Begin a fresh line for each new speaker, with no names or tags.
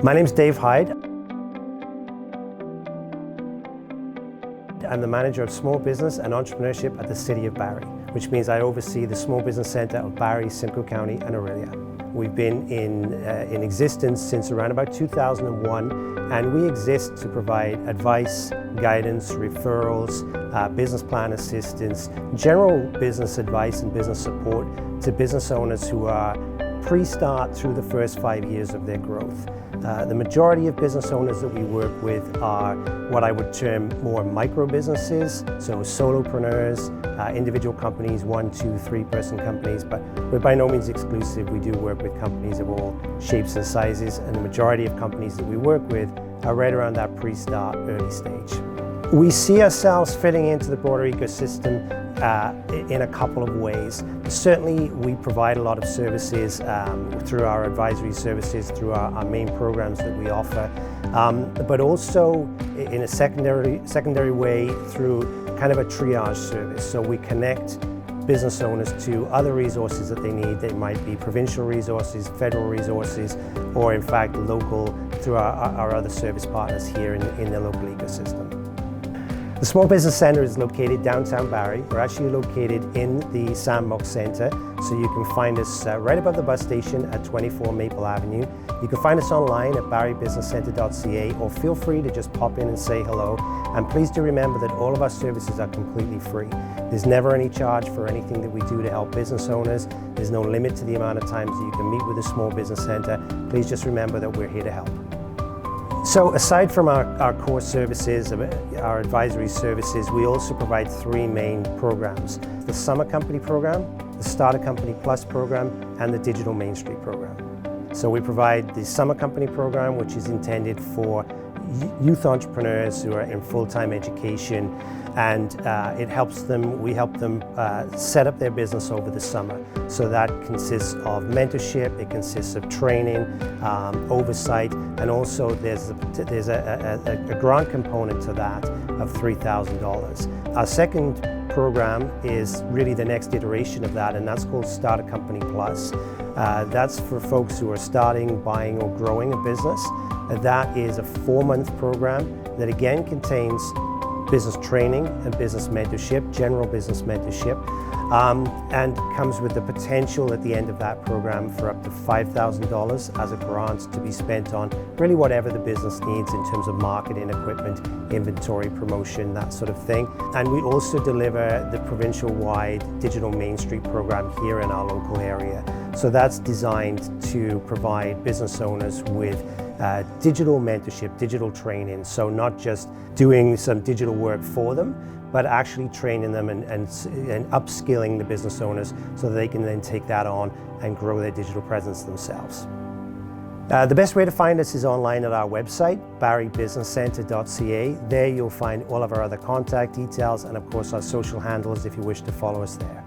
My name's Dave Hyde. I'm the manager of small business and entrepreneurship at the City of Barrie, which means I oversee the Small Business Centre of Barrie, Simcoe County and Orillia. We've been in existence since around about 2001, and we exist to provide advice, guidance, referrals, business plan assistance, general business advice and business support to business owners who are pre-start through the first 5 years of their growth. The majority of business owners that we work with are what I would term more micro businesses, so solopreneurs, individual companies, 1, 2, 3 person companies, but we're by no means exclusive. We do work with companies of all shapes and sizes, and the majority of companies that we work with are right around that pre-start early stage. We see ourselves fitting into the broader ecosystem in a couple of ways. Certainly we provide a lot of services through our advisory services, through our main programs that we offer, but also in a secondary way through kind of a triage service. So we connect business owners to other resources that they need. They might be provincial resources, federal resources, or in fact local through our other service partners here in the local ecosystem. The Small Business Centre is located downtown Barrie. We're actually located in the Sandbox Centre, so you can find us right above the bus station at 24 Maple Avenue. You can find us online at barriebusinesscentre.ca, or feel free to just pop in and say hello. And please do remember that all of our services are completely free. There's never any charge for anything that we do to help business owners. There's no limit to the amount of times that you can meet with the Small Business Centre. Please just remember that we're here to help. So aside from our core services, our advisory services, we also provide 3 main programs: the Summer Company program, the Starter Company Plus program, and the Digital Main Street program. So we provide the Summer Company program, which is intended for youth entrepreneurs who are in full-time education, and we help them set up their business over the summer. So that consists of mentorship, it consists of training, oversight, and also there's a grant component to that of $3,000. Our second program is really the next iteration of that, and that's called Starter Company Plus. That's for folks who are starting, buying, or growing a business. That is a 4-month program that again contains business training and business mentorship, general business mentorship, and comes with the potential at the end of that program for up to $5,000 as a grant to be spent on really whatever the business needs in terms of marketing, equipment, inventory, promotion, that sort of thing. And we also deliver the provincial-wide Digital Main Street program here in our local area. So that's designed to provide business owners with digital mentorship, digital training. So not just doing some digital work for them, but actually training them and upskilling the business owners so that they can then take that on and grow their digital presence themselves. The best way to find us is online at our website, barriebusinesscentre.ca. There you'll find all of our other contact details and of course our social handles if you wish to follow us there.